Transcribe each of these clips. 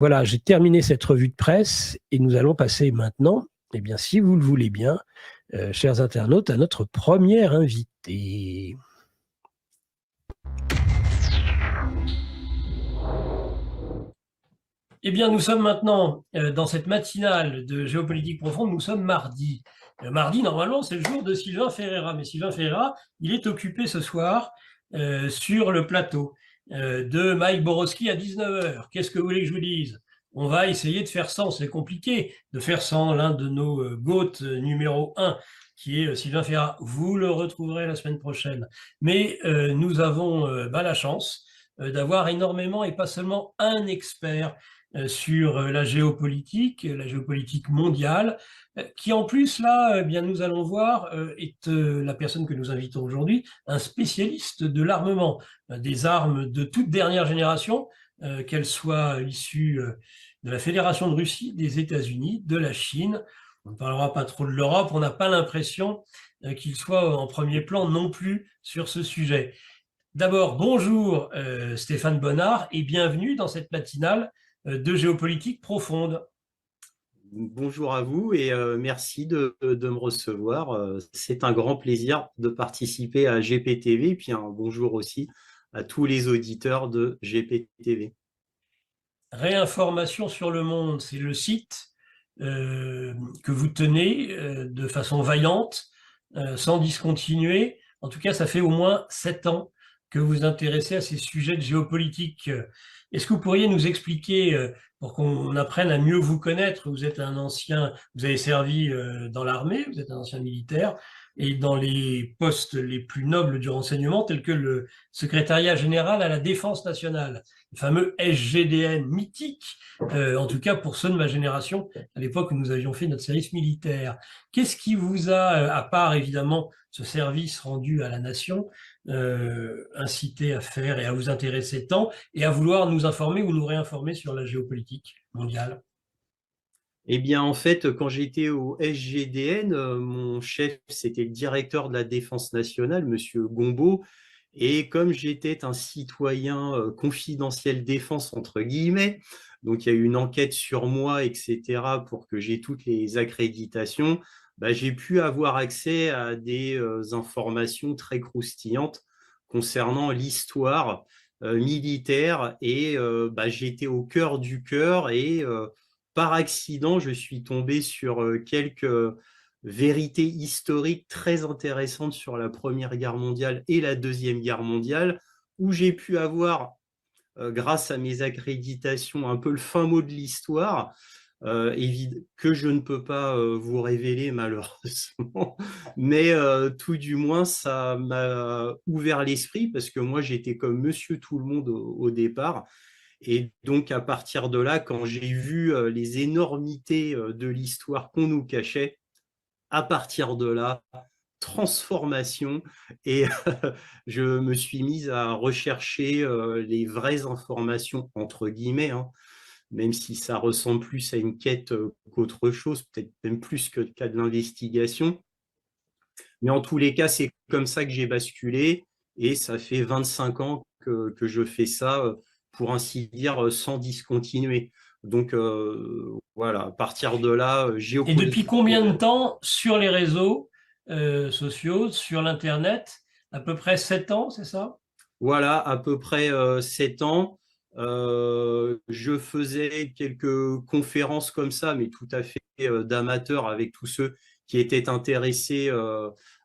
Voilà, j'ai terminé cette revue de presse et nous allons passer maintenant, eh bien, si vous le voulez bien, chers internautes, à notre première invitée. Eh bien, nous sommes maintenant dans cette matinale de géopolitique profonde, nous sommes mardi. Mardi, normalement, c'est le jour de Sylvain Ferreira, mais Sylvain Ferreira, il est occupé ce soir sur le plateau de Mike Borowski à 19h. Qu'est-ce que vous voulez que je vous dise? On va essayer de faire sans, c'est compliqué de faire sans l'un de nos GOAT numéro 1, qui est Sylvain Ferreira. Vous le retrouverez la semaine prochaine. Mais nous avons la chance d'avoir énormément, et pas seulement un expert, sur la géopolitique mondiale, qui en plus, là, bien, nous allons voir, est la personne que nous invitons aujourd'hui, un spécialiste de l'armement, des armes de toute dernière génération, qu'elles soient issues de la Fédération de Russie, des États-Unis, de la Chine. On ne parlera pas trop de l'Europe, on n'a pas l'impression qu'il soit en premier plan non plus sur ce sujet. D'abord, bonjour Stéphane Bonnard et bienvenue dans cette matinale de géopolitique profonde. Bonjour à vous et merci de me recevoir. C'est un grand plaisir de participer à GPTV et puis un bonjour aussi à tous les auditeurs de GPTV. Réinformation sur le monde, c'est le site que vous tenez de façon vaillante, sans discontinuer. En tout cas, ça fait au moins 7 ans que vous vous intéressez à ces sujets de géopolitique. Est-ce que vous pourriez nous expliquer, pour qu'on apprenne à mieux vous connaître, vous êtes un ancien, vous avez servi dans l'armée, vous êtes un ancien militaire, et dans les postes les plus nobles du renseignement, tels que le secrétariat général à la défense nationale, le fameux SGDN mythique, en tout cas pour ceux de ma génération, à l'époque où nous avions fait notre service militaire. Qu'est-ce qui vous a, à part évidemment ce service rendu à la nation, incité à faire et à vous intéresser tant et à vouloir nous informer ou nous réinformer sur la géopolitique mondiale? Eh bien, en fait, quand j'étais au SGDN, mon chef, c'était le directeur de la Défense nationale, Monsieur Gombeau. Et comme j'étais un citoyen confidentiel défense, entre guillemets, donc il y a eu une enquête sur moi, etc., pour que j'ai toutes les accréditations, j'ai pu avoir accès à des informations très croustillantes concernant l'histoire militaire. Et j'étais au cœur du cœur et par accident, je suis tombé sur quelques vérités historiques très intéressantes sur la Première Guerre mondiale et la Deuxième Guerre mondiale, où j'ai pu avoir, grâce à mes accréditations, un peu le fin mot de l'histoire, que je ne peux pas vous révéler malheureusement, mais tout du moins, ça m'a ouvert l'esprit parce que moi, j'étais comme monsieur tout le monde au départ. Et donc, à partir de là, quand j'ai vu les énormités de l'histoire qu'on nous cachait, à partir de là, transformation, et je me suis mise à rechercher les vraies informations, entre guillemets, hein, même si ça ressemble plus à une quête qu'autre chose, peut-être même plus qu'à de l'investigation. Mais en tous les cas, c'est comme ça que j'ai basculé, et ça fait 25 ans que je fais ça, pour ainsi dire, sans discontinuer. Donc voilà, à partir de là, Et depuis géopolitique combien de mondiale. temps sur les réseaux sociaux, sur l'Internet? À peu près 7 ans, c'est ça? Voilà, à peu près 7 ans. Je faisais quelques conférences comme ça, mais tout à fait d'amateurs, avec tous ceux qui étaient intéressés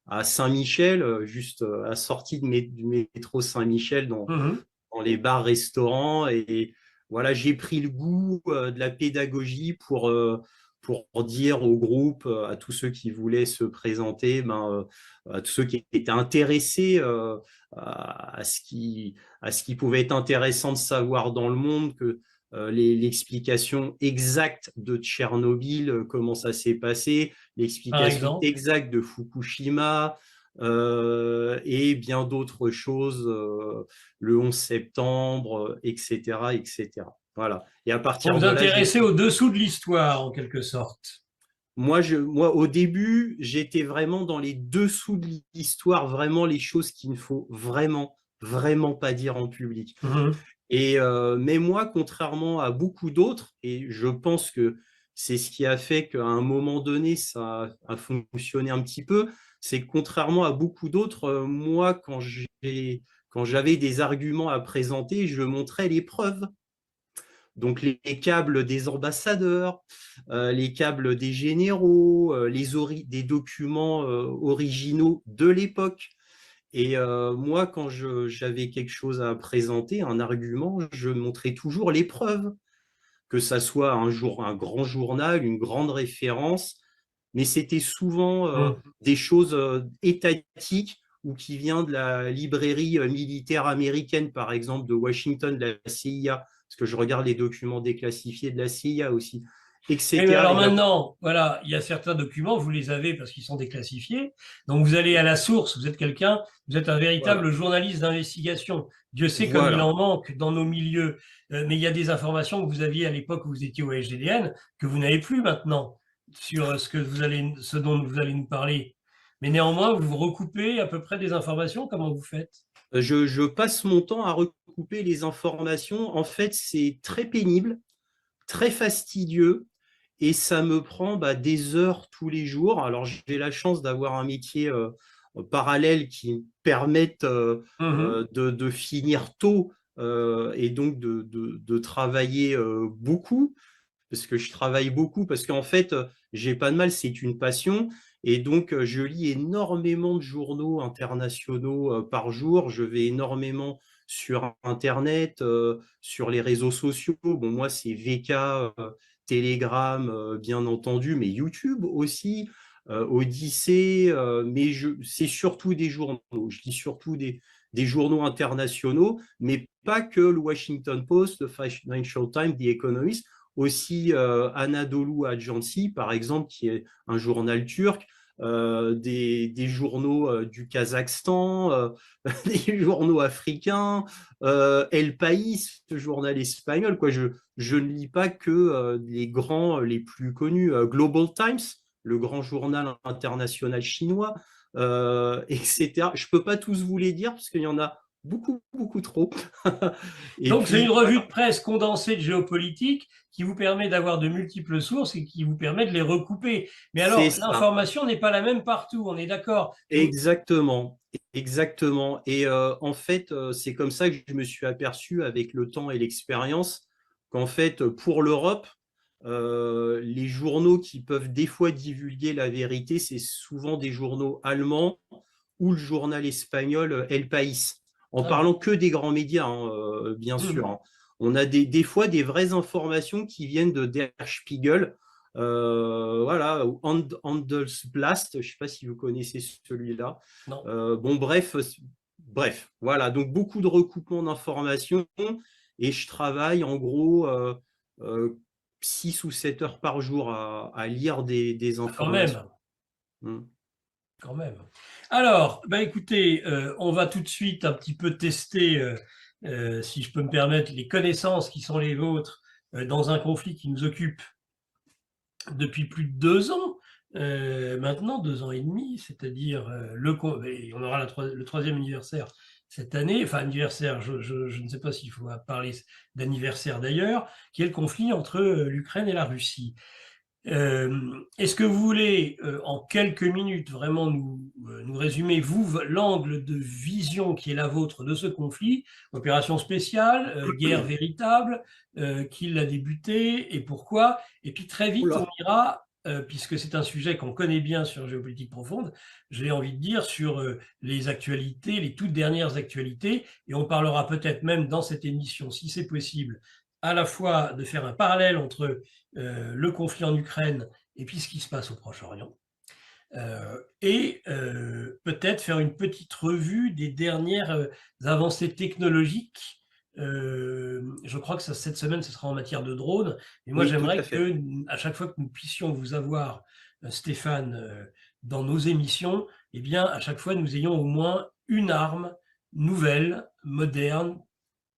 à Saint-Michel, juste à la sortie du métro Saint-Michel, Mhm. dans les bars-restaurants. Et voilà, j'ai pris le goût de la pédagogie pour dire au groupe, à tous ceux qui voulaient se présenter, à tous ceux qui étaient intéressés à ce qui pouvait être intéressant de savoir dans le monde, que l'explication exacte de Tchernobyl, comment ça s'est passé, Par l'explication exemple. exacte de Fukushima, et bien d'autres choses, le 11 septembre, etc., etc. Voilà. Et à Pour partir vous de là, j'ai intéresser pu. au-dessous de l'histoire, en quelque sorte. Moi, au début, j'étais vraiment dans les dessous de l'histoire, vraiment les choses qu'il ne faut vraiment, vraiment pas dire en public. Mhm. Mais moi, contrairement à beaucoup d'autres, et je pense que c'est ce qui a fait qu'à un moment donné, ça a fonctionné un petit peu, c'est que contrairement à beaucoup d'autres, moi, quand j'avais des arguments à présenter, je montrais les preuves. Donc les câbles des ambassadeurs, les câbles des généraux, des documents originaux de l'époque. Et moi, quand j'avais quelque chose à présenter, un argument, je montrais toujours les preuves, que ça soit un grand journal, une grande référence, mais c'était souvent des choses étatiques ou qui vient de la librairie militaire américaine, par exemple, de Washington, de la CIA, parce que je regarde les documents déclassifiés de la CIA aussi, Oui, mais etc. alors Et là, maintenant, voilà, il y a certains documents, vous les avez parce qu'ils sont déclassifiés. Donc vous allez à la source, vous êtes quelqu'un, vous êtes un véritable voilà, journaliste d'investigation. Dieu sait comme il voilà. en manque dans nos milieux. Mais il y a des informations que vous aviez à l'époque où vous étiez au SGDN que vous n'avez plus maintenant sur ce dont vous allez nous parler. Mais néanmoins, vous recoupez à peu près des informations. Comment vous faites? Je passe mon temps à recouper les informations. En fait, c'est très pénible, très fastidieux et ça me prend des heures tous les jours. Alors, j'ai la chance d'avoir un métier parallèle qui me permette Mhm. de finir tôt et donc de travailler beaucoup parce que je travaille beaucoup, parce qu'en fait, j'ai pas de mal, c'est une passion. Et donc, je lis énormément de journaux internationaux par jour. Je vais énormément sur Internet, sur les réseaux sociaux. Bon, moi, c'est VK, Telegram, bien entendu, mais YouTube aussi, Odyssée, c'est surtout des journaux. Je lis surtout des journaux internationaux, mais pas que le Washington Post, le Financial Times, The Economist, aussi Anadolu Ajansi, par exemple, qui est un journal turc, des journaux du Kazakhstan, des journaux africains, El País, ce journal espagnol. Quoi. Je ne lis pas que les grands, les plus connus. Global Times, le grand journal international chinois, etc. Je ne peux pas tous vous les dire parce qu'il y en a beaucoup, beaucoup trop. Et Donc, c'est une puis, revue de voilà. presse condensée de géopolitique qui vous permet d'avoir de multiples sources et qui vous permet de les recouper. Mais C'est alors, ça. l'information n'est pas la même partout, on est d'accord. Exactement, exactement. Et en fait, c'est comme ça que je me suis aperçu avec le temps et l'expérience qu'en fait, pour l'Europe, les journaux qui peuvent des fois divulguer la vérité, c'est souvent des journaux allemands ou le journal espagnol El País, en Ah oui. parlant que des grands médias, hein, bien sûr. Mhm. Hein. On a des fois des vraies informations qui viennent de Der Spiegel, voilà, ou Handelsblast, je ne sais pas si vous connaissez celui-là. Non. Bon, bref, voilà, donc beaucoup de recoupements d'informations et je travaille en gros 6 ou 7 heures par jour à lire des Ah, quand même, informations. Hmm. quand même. Alors, bah écoutez, on va tout de suite un petit peu tester, si je peux me permettre, les connaissances qui sont les vôtres dans un conflit qui nous occupe depuis plus de 2 ans, maintenant 2 ans et demi, c'est-à-dire et on aura le troisième anniversaire cette année, enfin anniversaire, je ne sais pas s'il faut parler d'anniversaire d'ailleurs, qui est le conflit entre l'Ukraine et la Russie. Est-ce que vous voulez, en quelques minutes, vraiment nous résumer, vous, l'angle de vision qui est la vôtre de ce conflit, opération spéciale, guerre véritable, qui l'a débuté et pourquoi? Et puis très vite, on Oula. ira, puisque c'est un sujet qu'on connaît bien sur Géopolitique Profonde, j'ai envie de dire sur les actualités, les toutes dernières actualités, et on parlera peut-être même dans cette émission, si c'est possible, à la fois de faire un parallèle entre le conflit en Ukraine et puis ce qui se passe au Proche-Orient. Et peut-être faire une petite revue des dernières avancées technologiques. Je crois que cette semaine, ce sera en matière de drones. Et moi, Oui, tout à j'aimerais fait. que, à chaque fois que nous puissions vous avoir, Stéphane, dans nos émissions, eh bien, à chaque fois, nous ayons au moins une arme nouvelle, moderne,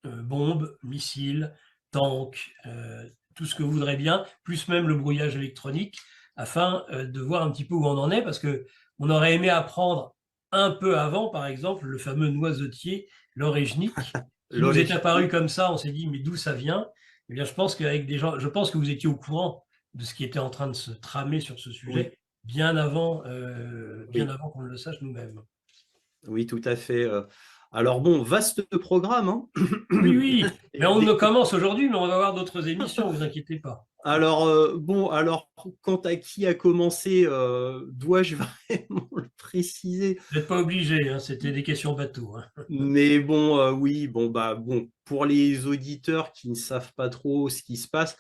bombes, missiles, tanks, tout ce que vous voudrez bien, plus même le brouillage électronique, afin de voir un petit peu où on en est, parce que on aurait aimé apprendre un peu avant, par exemple, le fameux noisetier, l'orejnik, qui nous est apparu Oui, comme ça, on s'est dit, mais d'où ça vient? Eh bien, je pense qu'avec des gens, je pense que vous étiez au courant de ce qui était en train de se tramer sur ce sujet oui, bien oui. avant qu'on ne le sache nous-mêmes. Oui, tout à fait. Alors bon, vaste programme, hein. Oui, oui, mais Et on ne commence aujourd'hui, mais on va avoir d'autres émissions, vous inquiétez pas. alors, bon, alors, quant à qui a commencé, dois-je vraiment le préciser? Vous n'êtes pas obligé, hein, c'était des questions bateau, hein. Mais bon, oui, bon, bah, bon, pour les auditeurs qui ne savent pas trop ce qui se passe,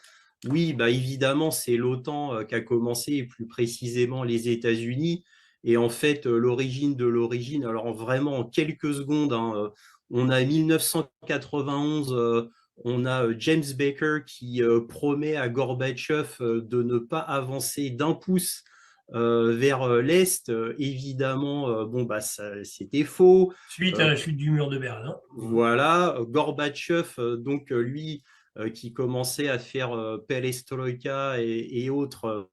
oui, bah, évidemment, c'est l'OTAN qui a commencé, et plus précisément les États-Unis. Et en fait, l'origine de l'origine, alors vraiment en quelques secondes, hein, on a 1991, on a James Baker qui promet à Gorbatchev de ne pas avancer d'un pouce vers l'Est. Évidemment, bon, bah, c'était faux. Suite à Euh, la chute du mur de Berlin. Mhm. voilà, Gorbatchev, donc lui, qui commençait à faire Perestroïka et autres,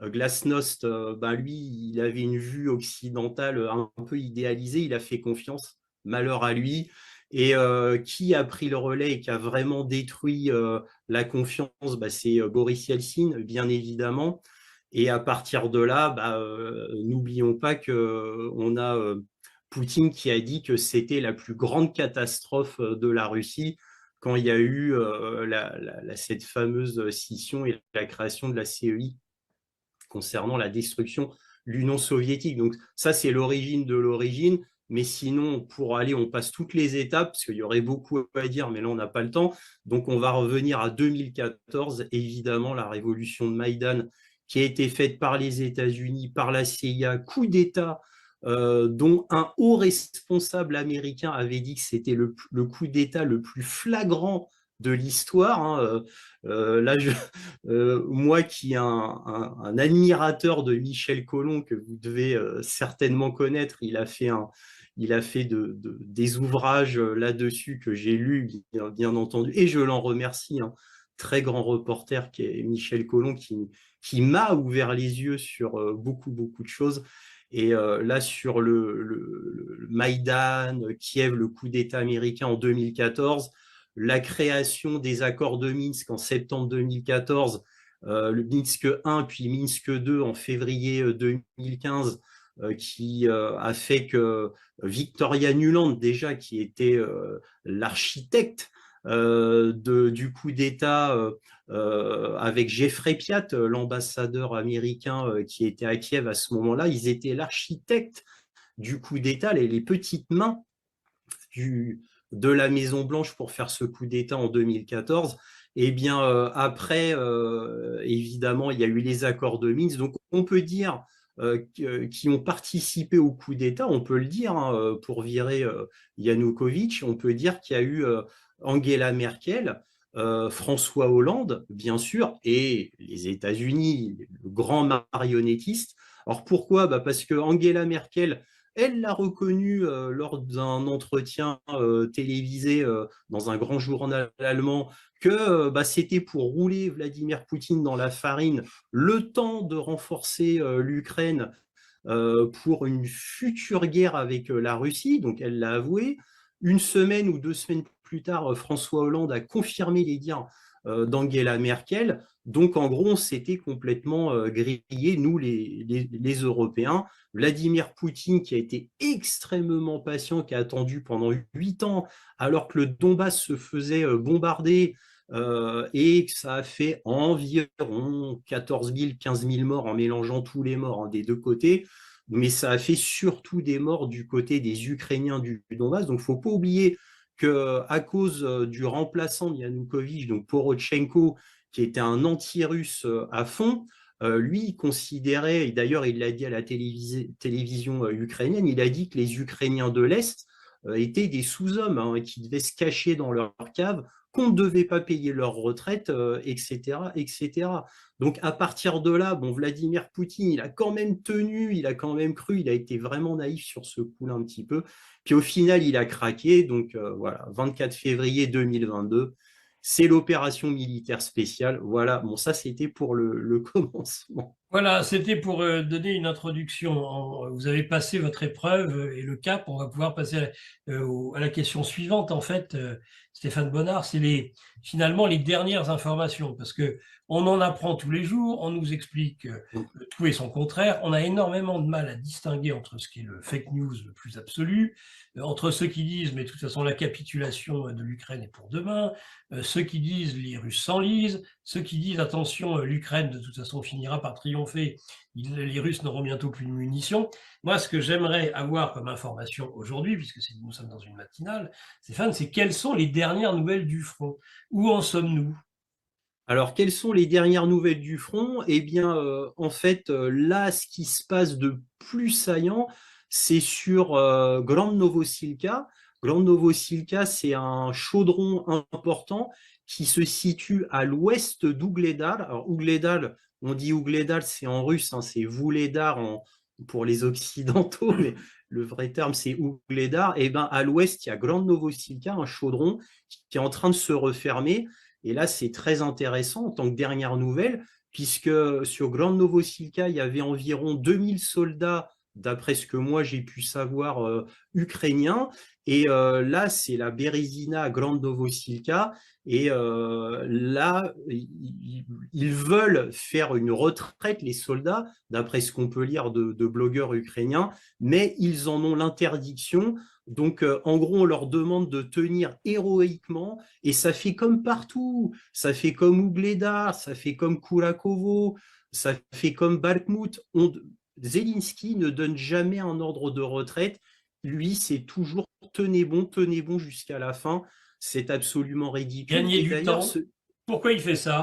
Glasnost, ben lui, il avait une vue occidentale un peu idéalisée, il a fait confiance, malheur à lui. Et qui a pris le relais et qui a vraiment détruit la confiance, bah, c'est Boris Yeltsin, bien évidemment. Et à partir de là, bah, n'oublions pas qu'on a Poutine qui a dit que c'était la plus grande catastrophe de la Russie quand il y a eu cette fameuse scission et la création de la CEI concernant la destruction de l'Union soviétique. Donc ça, c'est l'origine de l'origine. Mais sinon, pour aller, on passe toutes les étapes, parce qu'il y aurait beaucoup à dire, mais là, on n'a pas le temps. Donc, on va revenir à 2014, évidemment, la révolution de Maïdan, qui a été faite par les États-Unis, par la CIA, coup d'État, dont un haut responsable américain avait dit que c'était le coup d'État le plus flagrant de l'histoire, hein. Là, moi qui est un admirateur de Michel Collomb, que vous devez certainement connaître, il a fait des ouvrages là-dessus que j'ai lus, bien entendu, et je l'en remercie, un très grand reporter qui est Michel Collomb, qui m'a ouvert les yeux sur beaucoup de choses. Et là, sur le Maïdan, Kiev, le coup d'État américain en 2014, la création des accords de Minsk en septembre 2014, le Minsk 1 puis Minsk 2 en février 2015, qui a fait que Victoria Nuland, déjà, qui était l'architecte du coup d'État avec Jeffrey Piat, l'ambassadeur américain qui était à Kiev à ce moment-là, ils étaient l'architecte du coup d'État, les petites mains de la Maison-Blanche pour faire ce coup d'État en 2014. Et bien après, évidemment, il y a eu les accords de Minsk. Donc on peut dire qui ont participé au coup d'État, on peut le dire, hein, pour virer Yanukovych, on peut dire qu'il y a eu Angela Merkel, François Hollande, bien sûr, et les États-Unis, le grand marionnettiste. Alors pourquoi? Bah parce que Angela Merkel, elle l'a reconnu lors d'un entretien télévisé dans un grand journal allemand que bah, c'était pour rouler Vladimir Poutine dans la farine le temps de renforcer l'Ukraine pour une future guerre avec la Russie. Donc elle l'a avoué. Une semaine ou 2 semaines plus tard, François Hollande a confirmé les dires d'Angela Merkel. Donc en gros, on s'était complètement grillé, nous les Européens. Vladimir Poutine, qui a été extrêmement patient, qui a attendu pendant 8 ans, alors que le Donbass se faisait bombarder, et que ça a fait environ 14 000, 15 000 morts en mélangeant tous les morts, hein, des deux côtés, mais ça a fait surtout des morts du côté des Ukrainiens du Donbass. Donc il ne faut pas oublier qu'à cause du remplaçant de Yanukovych, donc Porochenko, qui était un anti-russe à fond, lui, il considérait, et d'ailleurs il l'a dit à la télévision ukrainienne, il a dit que les Ukrainiens de l'Est étaient des sous-hommes, hein, qui devaient se cacher dans leur cave, qu'on ne devait pas payer leur retraite, etc., etc. Donc à partir de là, bon, Vladimir Poutine, il a quand même tenu, il a quand même cru, il a été vraiment naïf sur ce coup-là un petit peu. Puis au final, il a craqué. Donc voilà, 24 février 2022, c'est l'opération militaire spéciale. Voilà, bon, ça c'était pour le commencement. Voilà, c'était pour donner une introduction. Vous avez passé votre épreuve et le cap. On va pouvoir passer à la question suivante. En fait, Stéphane Bonnard, c'est finalement les dernières informations, parce que on en apprend tous les jours. On nous explique le tout et son contraire. On a énormément de mal à distinguer entre ce qui est le fake news le plus absolu, entre ceux qui disent, mais de toute façon, la capitulation de l'Ukraine est pour demain, ceux qui disent les Russes s'enlisent, ceux qui disent attention, l'Ukraine de toute façon finira par triompher, les Russes n'auront bientôt plus de munitions. Moi, ce que j'aimerais avoir comme information aujourd'hui, puisque nous sommes dans une matinale, Stéphane, c'est quelles sont les dernières nouvelles du front? Où en sommes-nous? Alors, quelles sont les dernières nouvelles du front? Eh bien, en fait, là, ce qui se passe de plus saillant, c'est sur Grand Novosilka. Grand Novosilka, c'est un chaudron important qui se situe à l'ouest d'Ougledar. Alors, Ougledar, on dit Ougledar, c'est en russe, hein, c'est Vuhledar pour les Occidentaux, mais le vrai terme, c'est Ougledar. Et ben, à l'ouest, il y a Grand Novosilka, un chaudron qui est en train de se refermer. Et là, c'est très intéressant en tant que dernière nouvelle, puisque sur Grand Novosilka, il y avait environ 2000 soldats, d'après ce que moi j'ai pu savoir, ukrainiens. Et là, c'est la Bérésina à Grand Novosilka. Et là, ils veulent faire une retraite, les soldats, d'après ce qu'on peut lire de blogueurs ukrainiens, mais ils en ont l'interdiction. Donc, en gros, on leur demande de tenir héroïquement, et ça fait comme partout. Ça fait comme Ougledar, ça fait comme Kurakovo, ça fait comme Bakhmut. Zelensky ne donne jamais un ordre de retraite. Lui, c'est toujours tenez bon jusqu'à la fin. C'est absolument ridicule. Gagner Et du d'ailleurs, temps. Pourquoi il fait ça?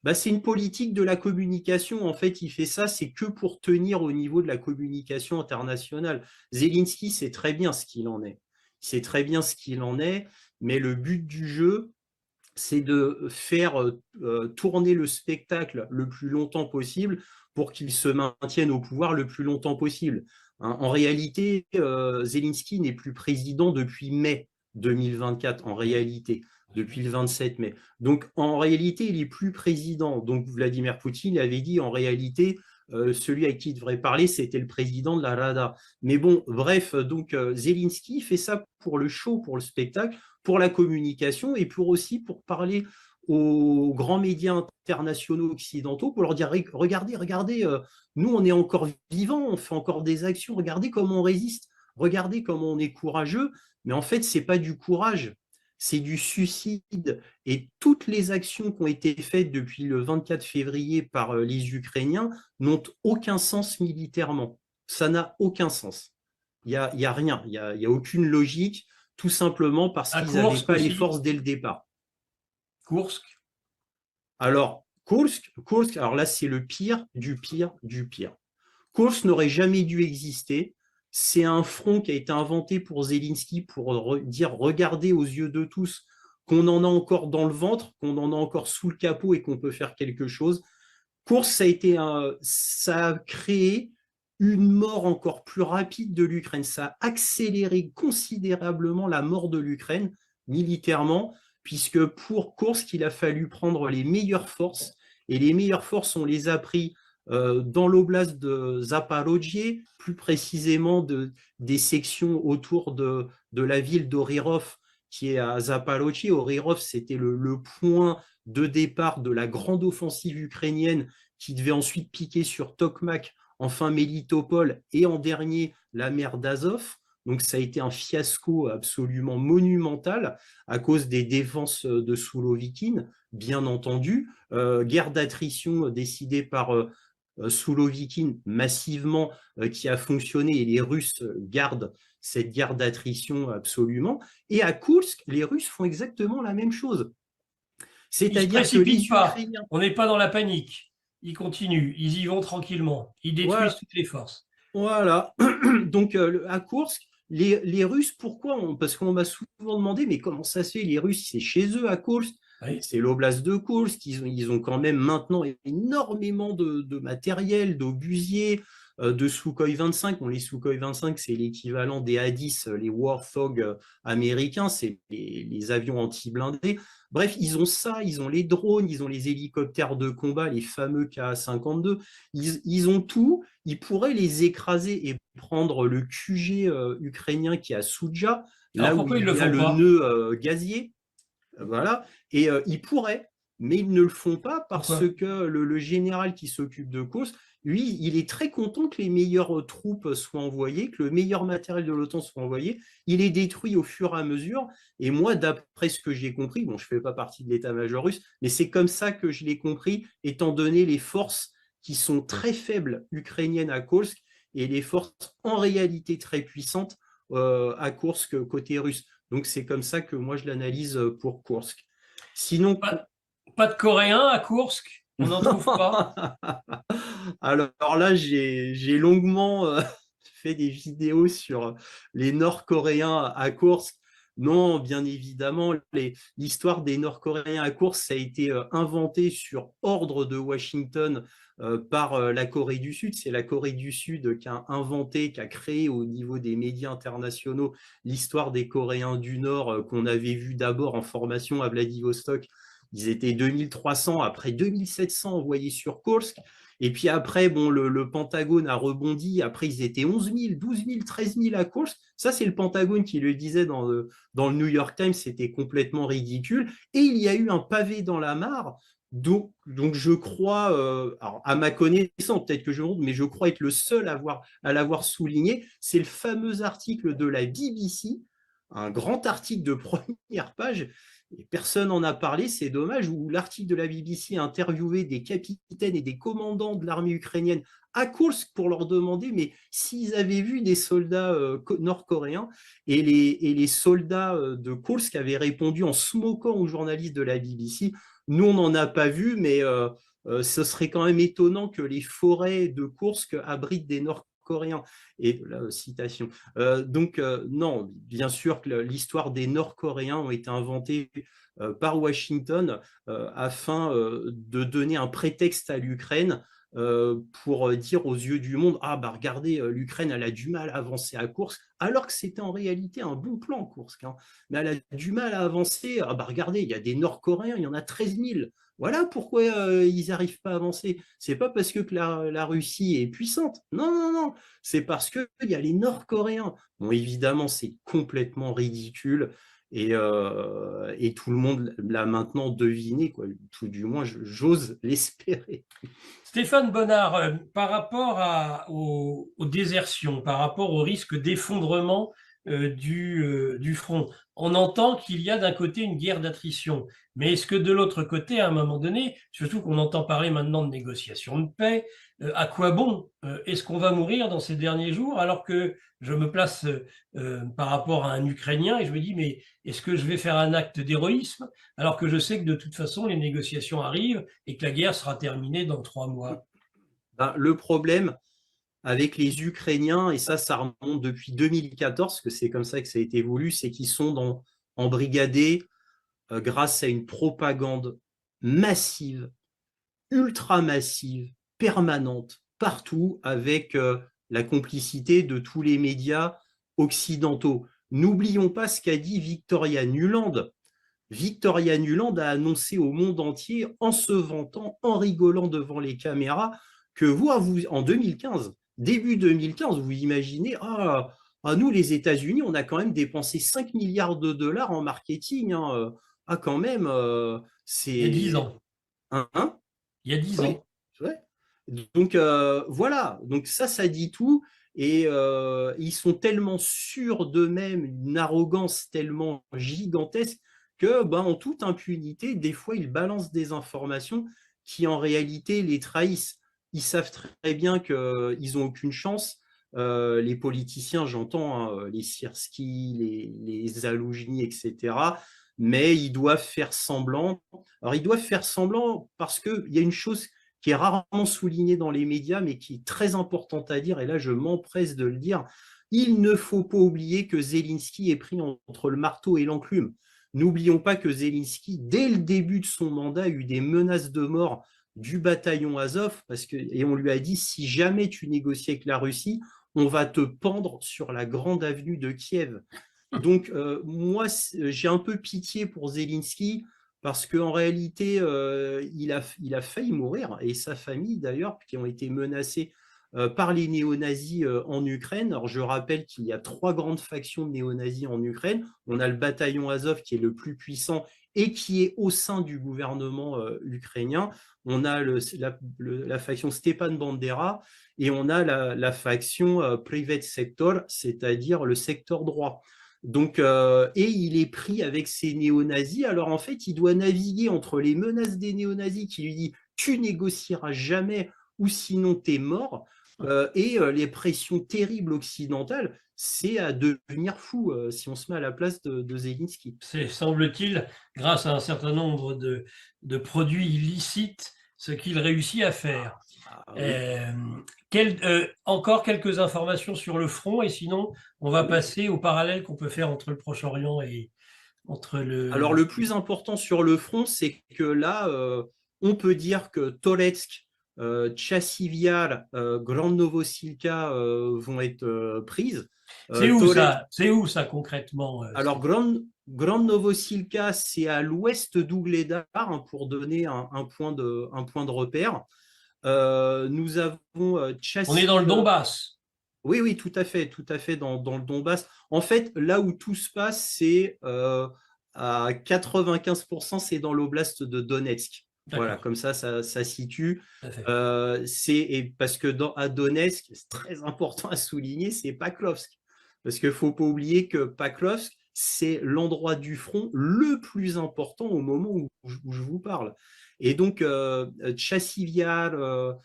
bah, c'est une politique de la communication. En fait, il fait ça, c'est que pour tenir au niveau de la communication internationale. Zelensky sait très bien ce qu'il en est. Il sait très bien ce qu'il en est, mais le but du jeu, c'est de faire tourner le spectacle le plus longtemps possible pour qu'il se maintienne au pouvoir le plus longtemps possible. Hein, en réalité, Zelensky n'est plus président depuis mai 2024, en réalité, depuis le 27 mai. Donc, en réalité, il n'est plus président. Donc, Vladimir Poutine avait dit, en réalité, celui avec qui il devrait parler, c'était le président de la Rada. Mais bon, bref, donc Zelensky fait ça pour le show, pour le spectacle, pour la communication et pour parler aux grands médias internationaux occidentaux, pour leur dire, regardez, nous on est encore vivants, on fait encore des actions, regardez comment on résiste, regardez comment on est courageux, mais en fait c'est pas du courage, c'est du suicide. Et toutes les actions qui ont été faites depuis le 24 février par les Ukrainiens n'ont aucun sens militairement. Ça n'a aucun sens. Il y a rien, il y a aucune logique, tout simplement parce À qu'ils n'avaient Kursk pas les aussi? forces dès le départ. Kursk? Alors, Kursk, alors là, c'est le pire du pire du pire. Kursk n'aurait jamais dû exister. C'est un front qui a été inventé pour Zelensky pour dire, regardez aux yeux de tous qu'on en a encore dans le ventre, qu'on en a encore sous le capot et qu'on peut faire quelque chose. Kursk, ça a créé une mort encore plus rapide de l'Ukraine. Ça a accéléré considérablement la mort de l'Ukraine militairement, puisque pour Kursk, il a fallu prendre les meilleures forces, et les meilleures forces, on les a pris dans l'oblast de Zaporojye, plus précisément des sections autour de la ville d'Orirov, qui est à Zaporojye. Orirov, c'était le point de départ de la grande offensive ukrainienne qui devait ensuite piquer sur Tokmak, enfin Mélitopol et en dernier la mer d'Azov. Donc ça a été un fiasco absolument monumental à cause des défenses de Sourovikine, bien entendu. Guerre d'attrition décidée par Sourovikine massivement, qui a fonctionné, et les Russes gardent cette guerre d'attrition absolument. Et à Kursk, les Russes font exactement la même chose. Ils ne se C'est-à-dire que précipitent les pas. Ukrainiens, On n'est pas dans la panique. Ils continuent. Ils y vont tranquillement. Ils détruisent voilà, toutes les forces. voilà. Donc, à Kursk, les Russes, pourquoi parce qu'on m'a souvent demandé, mais comment ça se fait, les Russes, c'est chez eux à Kursk, Oui. c'est l'oblast de Kursk, ils ont quand même maintenant énormément de matériel, d'obusiers, de Sukhoi 25. Bon, les Sukhoi 25, c'est l'équivalent des A-10, les Warthog américains, c'est les avions anti-blindés. Bref, ils ont ça, ils ont les drones, ils ont les hélicoptères de combat, les fameux Ka-52. Ils ont tout. Ils pourraient les écraser et prendre le QG ukrainien qui est à Souja, Alors là où pourquoi ils il le y a font le pas? nœud gazier. Voilà. Et ils pourraient, mais ils ne le font pas parce Pourquoi? que le général qui s'occupe de Kursk, lui, il est très content que les meilleures troupes soient envoyées, que le meilleur matériel de l'OTAN soit envoyé. Il est détruit au fur et à mesure. Et moi, d'après ce que j'ai compris, bon, je ne fais pas partie de l'état-major russe, mais c'est comme ça que je l'ai compris, étant donné les forces qui sont très faibles ukrainiennes à Kursk et les forces en réalité très puissantes à Kursk côté russe. Donc c'est comme ça que moi je l'analyse pour Kursk. Sinon, Pas, pas de Coréens à Kursk? On n'en trouve pas? alors là, j'ai longuement fait des vidéos sur les Nord-Coréens à Kursk. Non, bien évidemment, l'histoire des Nord-Coréens à Kursk, ça a été inventé sur ordre de Washington par la Corée du Sud. C'est la Corée du Sud qui a inventé, qui a créé au niveau des médias internationaux l'histoire des Coréens du Nord qu'on avait vu d'abord en formation à Vladivostok. Ils étaient 2300, après 2700 envoyés sur Kursk. Et puis après, bon, le Pentagone a rebondi. Après, ils étaient 11 000, 12 000, 13 000 à Kursk. Ça, c'est le Pentagone qui le disait dans le New York Times. C'était complètement ridicule. Et il y a eu un pavé dans la mare. Donc je crois, alors à ma connaissance, peut-être que je me trompe, mais je crois être le seul à l'avoir souligné. C'est le fameux article de la BBC, un grand article de première page, et personne n'en a parlé, c'est dommage, où l'article de la BBC a interviewé des capitaines et des commandants de l'armée ukrainienne à Kursk pour leur demander mais s'ils avaient vu des soldats nord-coréens, et les soldats de Kursk avaient répondu en se moquant aux journalistes de la BBC, nous on n'en a pas vu, mais ce serait quand même étonnant que les forêts de Kursk abritent des Nord-Coréens. Et la citation. Donc, non, bien sûr que l'histoire des Nord-Coréens ont été inventée par Washington afin de donner un prétexte à l'Ukraine pour dire aux yeux du monde, ah bah regardez, l'Ukraine, elle a du mal à avancer à Kursk, alors que c'était en réalité un bon plan, Kursk, hein. Mais elle a du mal à avancer, ah bah regardez, il y a des Nord-Coréens, il y en a 13 000. Voilà pourquoi ils n'arrivent pas à avancer. C'est pas parce que la Russie est puissante. Non, non, non. C'est parce qu'il y a les Nord-Coréens. Bon, évidemment, c'est complètement ridicule et tout le monde l'a maintenant deviné, quoi. Tout du moins, j'ose l'espérer. Stéphane Bonnard, par rapport aux désertions, par rapport au risque d'effondrement du front, on entend qu'il y a d'un côté une guerre d'attrition, mais est-ce que de l'autre côté, à un moment donné, surtout qu'on entend parler maintenant de négociations de paix, à quoi bon? Est-ce qu'on va mourir dans ces derniers jours alors que je me place par rapport à un Ukrainien et je me dis, mais est-ce que je vais faire un acte d'héroïsme alors que je sais que de toute façon les négociations arrivent et que la guerre sera terminée dans 3 mois? Ben, le problème avec les Ukrainiens, et ça remonte depuis 2014, que c'est comme ça que ça a été voulu, c'est qu'ils sont embrigadés grâce à une propagande massive, ultra massive, permanente, partout, avec la complicité de tous les médias occidentaux. N'oublions pas ce qu'a dit Victoria Nuland. Victoria Nuland a annoncé au monde entier, en se vantant, en rigolant devant les caméras, que en 2015, début 2015, vous imaginez, nous, les États-Unis, on a quand même dépensé 5 milliards de dollars en marketing, hein. Quand même, Il y a 10 c'est... ans. Hein. Il y a 10 Ouais, ans. ouais. Donc voilà, donc ça dit tout. Et ils sont tellement sûrs d'eux-mêmes, une arrogance tellement gigantesque que, ben, en toute impunité, des fois, ils balancent des informations qui, en réalité, les trahissent. Ils savent très bien qu'ils n'ont aucune chance. Les politiciens, j'entends, hein, les Sirski, les Zaloujny, etc. Mais ils doivent faire semblant. Alors, ils doivent faire semblant parce qu'il y a une chose qui est rarement soulignée dans les médias, mais qui est très importante à dire, et là, je m'empresse de le dire. Il ne faut pas oublier que Zelensky est pris entre le marteau et l'enclume. N'oublions pas que Zelensky, dès le début de son mandat, a eu des menaces de mort du bataillon Azov, et on lui a dit, si jamais tu négocies avec la Russie, on va te pendre sur la grande avenue de Kiev. Donc, moi, j'ai un peu pitié pour Zelensky, parce qu'en réalité, il a failli mourir, et sa famille d'ailleurs, qui ont été menacés par les néo-nazis en Ukraine. Alors, je rappelle qu'il y a 3 grandes factions de néo-nazis en Ukraine. On a le bataillon Azov qui est le plus puissant et qui est au sein du gouvernement ukrainien. On a la faction Stepan Bandera et on a la faction Private Sector, c'est-à-dire le secteur droit. Donc, et il est pris avec ces néo-nazis. Alors en fait, il doit naviguer entre les menaces des néo-nazis qui lui disent tu négocieras jamais ou sinon t'es mort, et les pressions terribles occidentales. C'est à devenir fou si on se met à la place de Zelensky. C'est, semble-t-il, grâce à un certain nombre de produits illicites, ce qu'il réussit à faire. Ah, oui. Encore quelques informations sur le front, et sinon, on va passer au parallèle qu'on peut faire entre le Proche-Orient et entre Alors, le plus important sur le front, c'est que là, on peut dire que Toretsk, Tchassiviar, Grand Novosilka vont être prises. C'est où ça? C'est où ça concrètement? Alors, Grand Novosilka, c'est à l'ouest d'Ougledar, hein, pour donner un point de repère. Nous avons On est dans le Donbass. Oui, oui, tout à fait dans le Donbass. En fait, là où tout se passe, c'est à 95%, c'est dans l'oblast de Donetsk. Voilà, comme ça situe. Parce que à Donetsk, c'est très important à souligner, c'est Paklovsk. Parce qu'il ne faut pas oublier que Paklovsk, c'est l'endroit du front le plus important au moment où je vous parle. Et donc, Tchassiviar,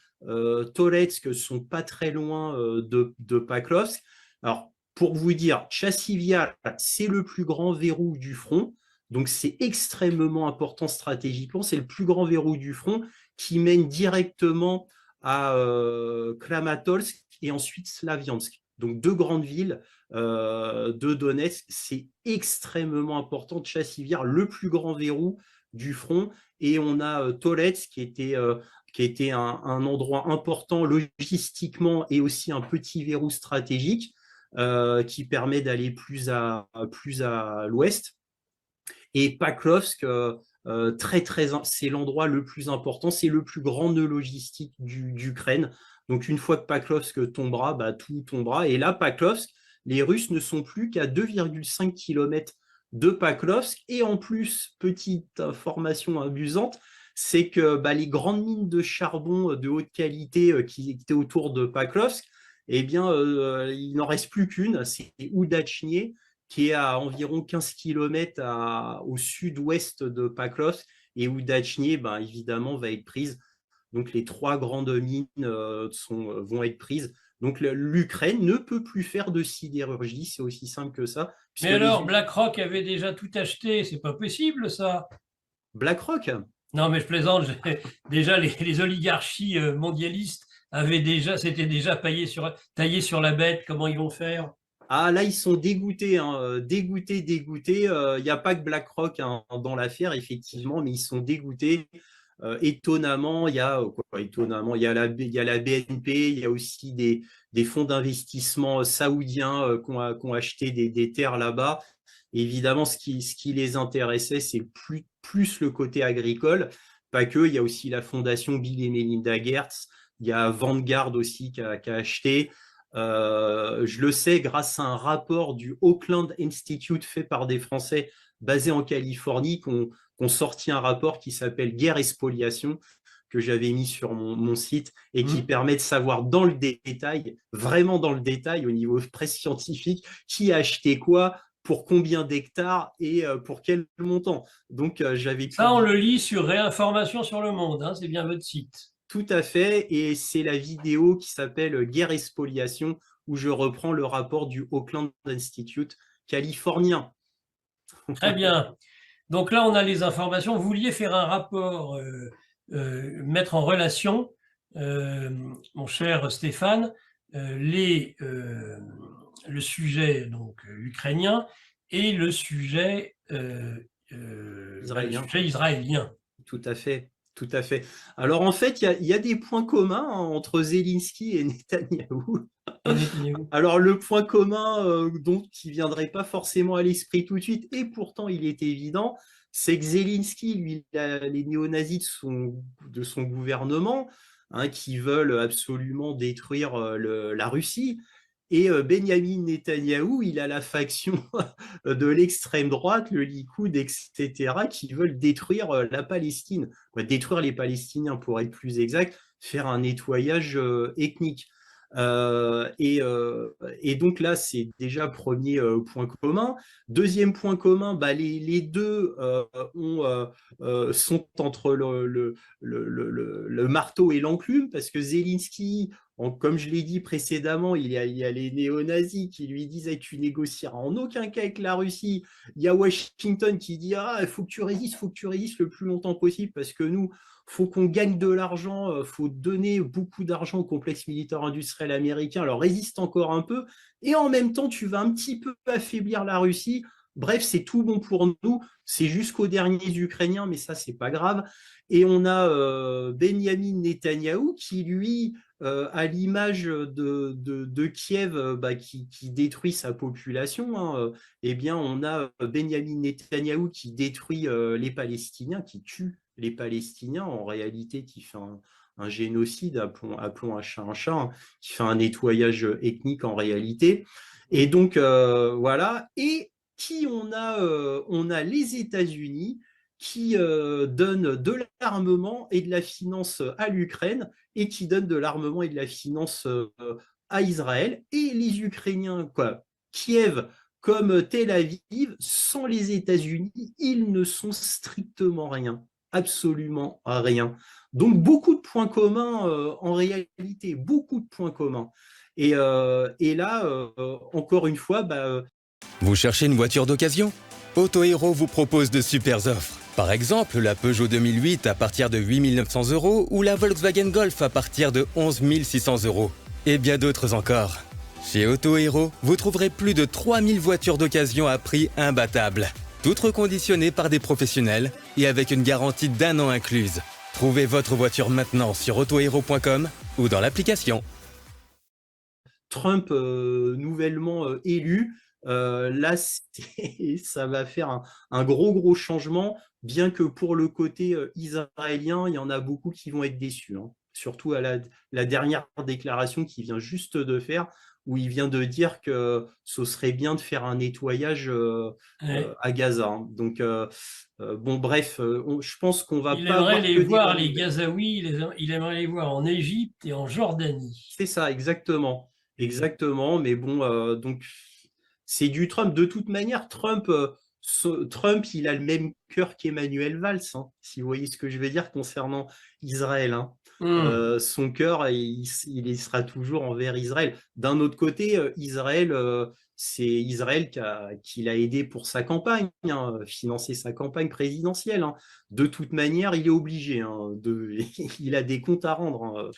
Toretsk sont pas très loin de Paklovsk. Alors, pour vous dire, Tchassiviar, c'est le plus grand verrou du front. Donc, c'est extrêmement important stratégiquement. C'est le plus grand verrou du front qui mène directement à Kramatorsk et ensuite Slaviansk. Donc, 2 grandes villes de Donetsk. C'est extrêmement important. Tchassiviar, le plus grand verrou du front. Et on a Toretsk qui était un endroit important logistiquement et aussi un petit verrou stratégique qui permet d'aller plus à l'ouest. Et Paklovsk, c'est l'endroit le plus important, c'est le plus grand nœud logistique d'Ukraine. Donc une fois que Paklovsk tombera, bah, tout tombera. Et là, Paklovsk, les Russes ne sont plus qu'à 2,5 km de Paklovsk. Et en plus, petite information amusante, c'est que bah, les grandes mines de charbon de haute qualité qui étaient autour de Paklovsk, eh bien, il n'en reste plus qu'une, c'est Oudachnie, qui est à environ 15 km au sud-ouest de Paklovsk, et où Dachny, ben, évidemment, va être prise. Donc, les 3 grandes mines vont être prises. Donc, l'Ukraine ne peut plus faire de sidérurgie, c'est aussi simple que ça. Mais alors, BlackRock avait déjà tout acheté, c'est pas possible ça? BlackRock? Non, mais je plaisante. Déjà, les oligarchies mondialistes s'étaient déjà taillées sur la bête. Comment ils vont faire? Ah, là, ils sont dégoûtés, hein, dégoûtés. Il n'y a pas que BlackRock hein, dans l'affaire, effectivement, mais ils sont dégoûtés. Étonnamment, il y a la BNP, il y a aussi des fonds d'investissement saoudiens qui ont acheté des terres là-bas. Évidemment, ce qui les intéressait, c'est plus le côté agricole. Pas que, il y a aussi la fondation Bill et Melinda Gates, il y a Vanguard aussi qui a acheté. Je le sais grâce à un rapport du Oakland Institute fait par des Français basés en Californie qu'on sorti un rapport qui s'appelle Guerre et spoliation, que j'avais mis sur mon site et qui permet de savoir dans le détail, vraiment dans le détail au niveau presse scientifique, qui a acheté quoi, pour combien d'hectares et pour quel montant. Donc, j'avais Ça, on le lit sur Réinformation sur le monde, hein, c'est bien votre site. Tout à fait, et c'est la vidéo qui s'appelle Guerre et spoliation, où je reprends le rapport du Oakland Institute californien. Très bien. Donc là, on a les informations. Vous vouliez faire un rapport, mettre en relation, mon cher Stéphane, le sujet donc, ukrainien et le sujet Israélien. israélien. Tout à fait. tout à fait. Alors en fait, il y a des points communs hein, entre Zelensky et Netanyahou. Et Netanyahou. Alors le point commun donc, qui ne viendrait pas forcément à l'esprit tout de suite, et pourtant il est évident, c'est que Zelensky, lui, il a les néo-nazis de son gouvernement, hein, qui veulent absolument détruire la Russie. Et Benyamin Netanyahou, il a la faction de l'extrême droite, le Likoud, etc., qui veulent détruire la Palestine, détruire les Palestiniens pour être plus exact, faire un nettoyage ethnique. Et donc là, c'est déjà premier point commun. Deuxième point commun, bah, les deux sont entre le marteau et l'enclume, parce que Zelensky, comme je l'ai dit précédemment, il y a les néo-nazis qui lui disent hey, tu négocieras en aucun cas avec la Russie. Il y a Washington qui dit ah, il faut que tu résistes le plus longtemps possible parce que nous, faut qu'on gagne de l'argent, il faut donner beaucoup d'argent au complexe militaire industriel américain, alors résiste encore un peu, et en même temps, tu vas un petit peu affaiblir la Russie. Bref, c'est tout bon pour nous, c'est jusqu'aux derniers Ukrainiens, mais ça, c'est pas grave. Et on a Benyamin Netanyahou qui, lui, à l'image de Kiev bah, qui détruit sa population, hein, eh bien, on a Benyamin Netanyahou qui détruit les Palestiniens, qui tue les Palestiniens, en réalité, qui fait un génocide, appelons un chat, hein, qui fait un nettoyage ethnique en réalité. Et donc, voilà. Et qui on a les États-Unis qui donnent de l'armement et de la finance à l'Ukraine et qui donnent de l'armement et de la finance à Israël. Et les Ukrainiens, quoi, Kiev comme Tel Aviv, sans les États-Unis, ils ne sont strictement rien, absolument rien. Donc beaucoup de points communs en réalité, beaucoup de points communs. Et là, encore une fois, bah, vous cherchez une voiture d'occasion? Auto Hero vous propose de super offres. Par exemple, la Peugeot 2008 à partir de 8 900 € ou la Volkswagen Golf à partir de 11 600 €. Et bien d'autres encore. Chez Auto Hero, vous trouverez plus de 3000 voitures d'occasion à prix imbattable. Toutes reconditionnées par des professionnels et avec une garantie d'1 an incluse. Trouvez votre voiture maintenant sur autohero.com ou dans l'application. Trump nouvellement élu, là, ça va faire un gros changement, bien que pour le côté israélien, il y en a beaucoup qui vont être déçus, hein. Surtout à la dernière déclaration qu'il vient juste de faire, où il vient de dire que ce serait bien de faire un nettoyage Ouais. à Gaza, hein. Donc, bon, bref, je pense qu'on va Il pas aimerait avoir les que des voir, bonnes les nouvelles. Gazaouis, il aimerait les voir en Égypte et en Jordanie. C'est ça, exactement. Exactement. Mais bon, donc, c'est du Trump. De toute manière, Trump, il a le même cœur qu'Emmanuel Valls, hein, si vous voyez ce que je veux dire concernant Israël, hein. Son cœur, il y sera toujours envers Israël. D'un autre côté, Israël, c'est Israël qui l'a aidé pour sa campagne, hein, financer sa campagne présidentielle, hein. De toute manière, il est obligé, hein, il a des comptes à rendre, hein,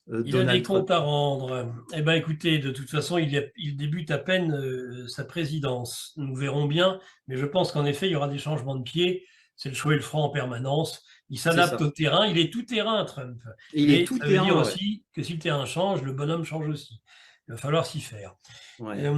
Il a des Donald Trump. comptes à rendre. Eh bien, écoutez, de toute façon, il débute à peine sa présidence. Nous verrons bien, mais je pense qu'en effet, il y aura des changements de pied. C'est le chaud et le froid en permanence. Il C'est s'adapte ça. au terrain. Il est tout terrain, Trump. Et il est Et tout ça veut dire terrain, ouais. aussi que si le terrain change, le bonhomme change aussi. Il va falloir s'y faire. Ouais.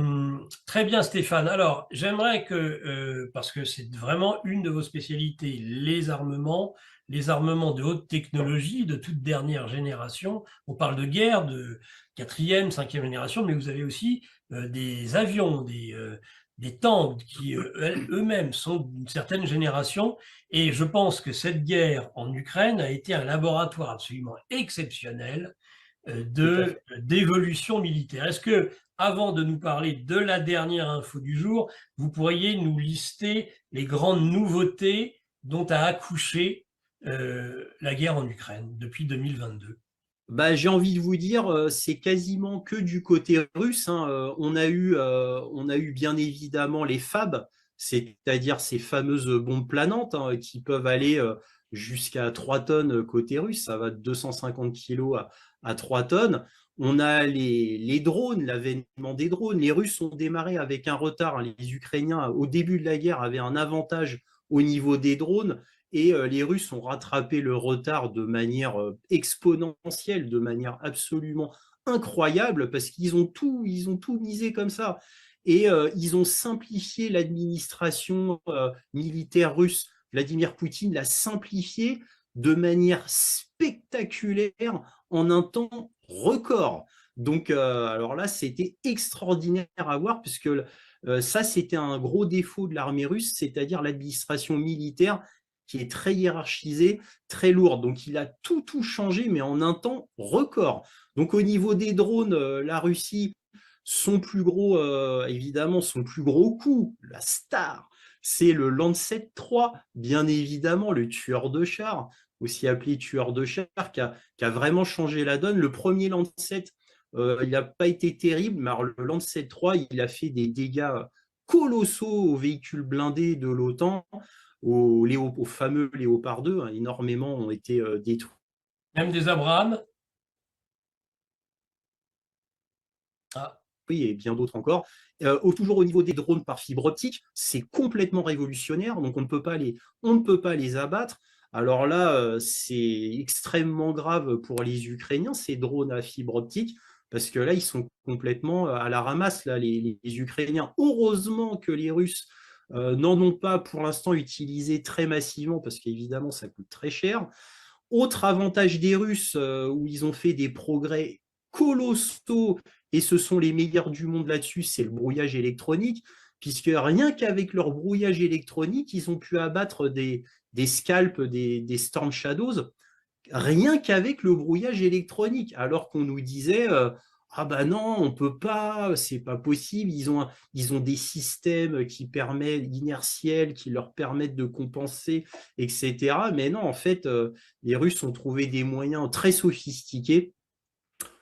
Très bien, Stéphane. Alors, j'aimerais que, parce que c'est vraiment une de vos spécialités, les armements de haute technologie, de toute dernière génération. On parle de guerre de quatrième, cinquième génération, mais vous avez aussi des avions, des tanks qui eux-mêmes sont d'une certaine génération. Et je pense que cette guerre en Ukraine a été un laboratoire absolument exceptionnel Tout à fait. d'évolution militaire. Est-ce que, avant de nous parler de la dernière info du jour, vous pourriez nous lister les grandes nouveautés dont a accouché la guerre en Ukraine depuis 2022? Bah, j'ai envie de vous dire, c'est quasiment que du côté russe, hein. On a eu bien évidemment les FAB, c'est-à-dire ces fameuses bombes planantes hein, qui peuvent aller jusqu'à 3 tonnes côté russe. Ça va de 250 kilos à 3 tonnes. On a les drones, l'avènement des drones. Les Russes ont démarré avec un retard, hein. Les Ukrainiens, au début de la guerre, avaient un avantage au niveau des drones. et les Russes ont rattrapé le retard de manière exponentielle, de manière absolument incroyable, parce ils ont tout misé comme ça. Et ils ont simplifié l'administration militaire russe. Vladimir Poutine l'a simplifié de manière spectaculaire en un temps record. Donc, alors là, c'était extraordinaire à voir, puisque ça, c'était un gros défaut de l'armée russe, c'est-à-dire l'administration militaire qui est très hiérarchisée, très lourde. Donc, il a tout changé, mais en un temps record. Donc, au niveau des drones, la Russie, son plus gros, évidemment, son plus gros coup, la star, c'est le Lancet 3, bien évidemment, le tueur de chars, aussi appelé tueur de chars, qui a vraiment changé la donne. Le premier Lancet, il n'a pas été terrible, mais alors, le Lancet 3, il a fait des dégâts colossaux aux véhicules blindés de l'OTAN, aux fameux Léopard 2, hein, énormément ont été détruits. Même des Abrams. Ah. Et bien d'autres encore. Toujours au niveau des drones par fibre optique, c'est complètement révolutionnaire, donc on ne peut pas les abattre. Alors là, c'est extrêmement grave pour les Ukrainiens, ces drones à fibre optique, parce que là, ils sont complètement à la ramasse, là, les Ukrainiens. Heureusement que les Russes n'en ont pas pour l'instant utilisé très massivement, parce qu'évidemment, ça coûte très cher. Autre avantage des Russes, où ils ont fait des progrès colossaux, et ce sont les meilleurs du monde là-dessus, c'est le brouillage électronique, puisque rien qu'avec leur brouillage électronique, ils ont pu abattre des scalps, des Storm Shadows, rien qu'avec le brouillage électronique, alors qu'on nous disait ah ben non, on peut pas, c'est pas possible, ils ont des systèmes qui permettent inertiels, qui leur permettent de compenser, etc. Mais non, en fait, les Russes ont trouvé des moyens très sophistiqués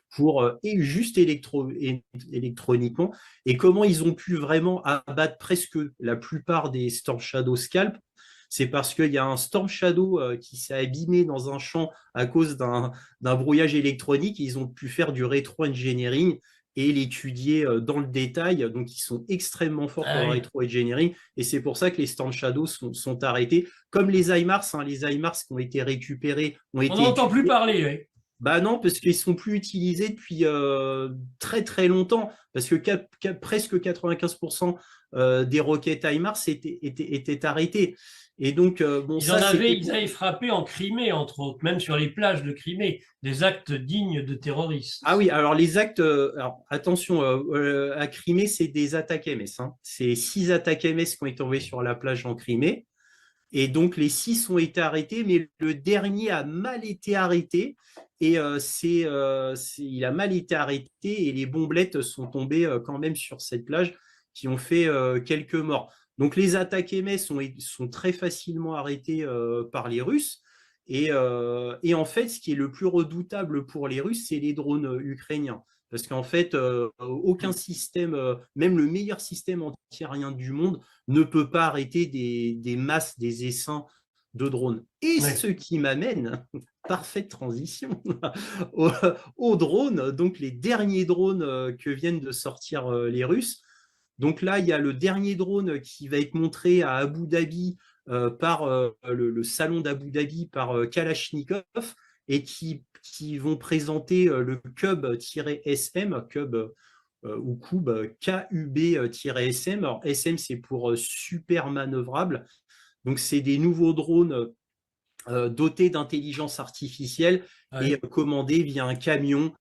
pour et juste électroniquement, et comment ils ont pu vraiment abattre presque la plupart des Storm Shadow Scalp, c'est parce qu'il y a un Storm Shadow qui s'est abîmé dans un champ à cause d'un brouillage électronique. Ils ont pu faire du rétro-engineering et l'étudier dans le détail. Donc, ils sont extrêmement forts pour le rétro-engineering. Et c'est pour ça que les Storm Shadows sont arrêtés. Comme les HIMARS, hein, les HIMARS qui ont été récupérés. On n'entend plus parler, oui. Bah non, parce qu'ils ne sont plus utilisés depuis très très longtemps, parce que presque 95% des roquettes HIMARS étaient arrêtées. Et donc, bon, ils avaient frappé en Crimée, entre autres, même sur les plages de Crimée, des actes dignes de terroristes. Ah oui, alors les actes, alors attention, à Crimée, c'est des attaques MS. Hein. C'est 6 attaques MS qui ont été envoyées sur la plage en Crimée. Et donc, les 6 ont été arrêtés, mais le dernier a mal été arrêté. Et il a mal été arrêté et les bombelettes sont tombées quand même sur cette plage qui ont fait quelques morts. Donc, les attaques MS sont très facilement arrêtées par les Russes. Et en fait, ce qui est le plus redoutable pour les Russes, c'est les drones ukrainiens. Parce qu'en fait, aucun système, même le meilleur système antiaérien du monde, ne peut pas arrêter des masses, des essaims de drones. Et ce qui m'amène, parfaite transition, aux drones, donc les derniers drones que viennent de sortir les Russes. Donc là, il y a le dernier drone qui va être montré à Abu Dhabi par le salon d'Abu Dhabi par Kalachnikov, et qui vont présenter le Cub-SM, Cub ou Cub, KUB-SM. Alors SM, c'est pour super manœuvrable. Donc, c'est des nouveaux drones dotés d'intelligence artificielle et commandés via un camion.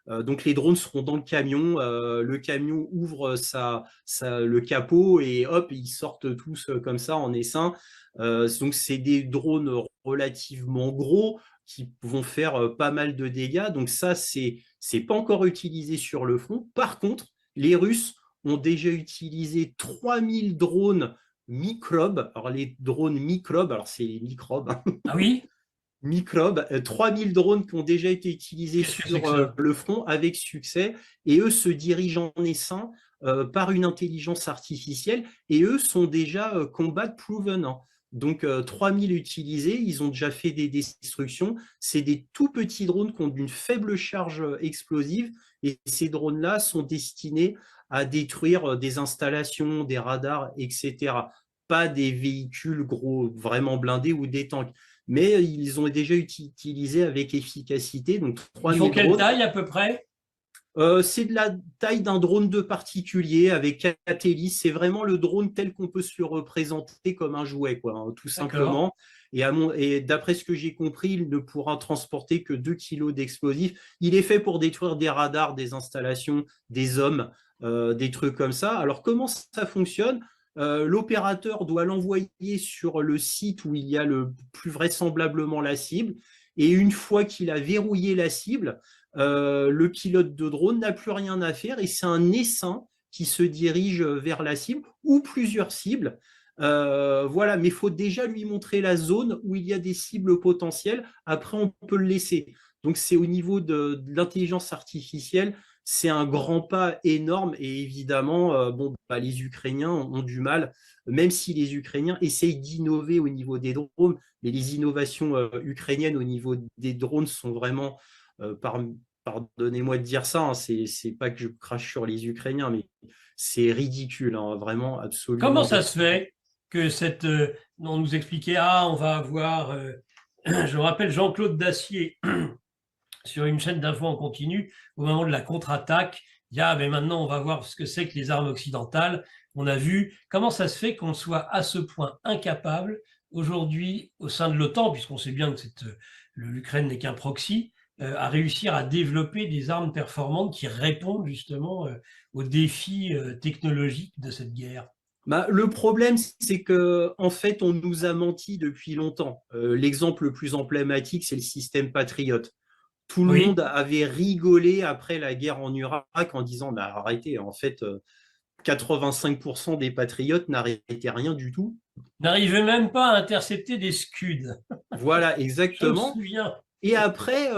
Donc, les drones seront dans le camion. Le camion ouvre le capot et hop, ils sortent tous comme ça en essaim. Donc, c'est des drones relativement gros qui vont faire pas mal de dégâts. Donc, ça, c'est pas encore utilisé sur le front. Par contre, les Russes ont déjà utilisé 3000 drones microbes. Alors, les drones microbes, alors c'est les microbes. Hein. Ah oui? Microbes, 3000 drones qui ont déjà été utilisés sur le front avec succès, et eux se dirigent en essaim par une intelligence artificielle, et eux sont déjà combat proven. Hein. Donc 3000 utilisés, ils ont déjà fait des destructions. C'est des tout petits drones qui ont d'une faible charge explosive, et ces drones-là sont destinés à détruire des installations, des radars, etc. pas des véhicules gros, vraiment blindés ou des tanks. Mais ils ont déjà utilisé avec efficacité, donc Ils font 3000 quelle drones. taille à peu près? C'est de la taille d'un drone de particulier avec 4 hélices. C'est vraiment le drone tel qu'on peut se le représenter comme un jouet, quoi, hein, tout D'accord. simplement. Et d'après ce que j'ai compris, il ne pourra transporter que 2 kilos d'explosifs. Il est fait pour détruire des radars, des installations, des hommes, des trucs comme ça. Alors, comment ça fonctionne? L'opérateur doit l'envoyer sur le site où il y a le plus vraisemblablement la cible. Et une fois qu'il a verrouillé la cible, le pilote de drone n'a plus rien à faire et c'est un essaim qui se dirige vers la cible ou plusieurs cibles. Voilà, mais il faut déjà lui montrer la zone où il y a des cibles potentielles. Après, on peut le laisser. Donc, c'est au niveau de l'intelligence artificielle, c'est un grand pas énorme. Et évidemment, bon, bah, les Ukrainiens ont du mal, même si les Ukrainiens essayent d'innover au niveau des drones, mais les innovations ukrainiennes au niveau des drones sont vraiment pardonnez-moi de dire ça, hein, c'est pas que je crache sur les Ukrainiens, mais c'est ridicule, hein, vraiment Comment absolument. ça se fait que on nous expliquait, ah, on va avoir, je me rappelle Jean-Claude Dacier sur une chaîne d'infos en continu, au moment de la contre-attaque, il y a, mais maintenant on va voir ce que c'est que les armes occidentales. On a vu comment ça se fait qu'on soit à ce point incapable aujourd'hui au sein de l'OTAN, puisqu'on sait bien que l'Ukraine n'est qu'un proxy, à réussir à développer des armes performantes qui répondent justement aux défis technologiques de cette guerre. Bah, le problème, c'est que en fait, on nous a menti depuis longtemps. L'exemple le plus emblématique, c'est le système Patriot. Tout le Oui, monde avait rigolé après la guerre en Irak en disant bah, arrêtez, en fait, 85% des patriotes n'arrêtaient rien du tout. n'arrivait même pas à intercepter des Scuds. Voilà, Je me exactement. souviens. Et après,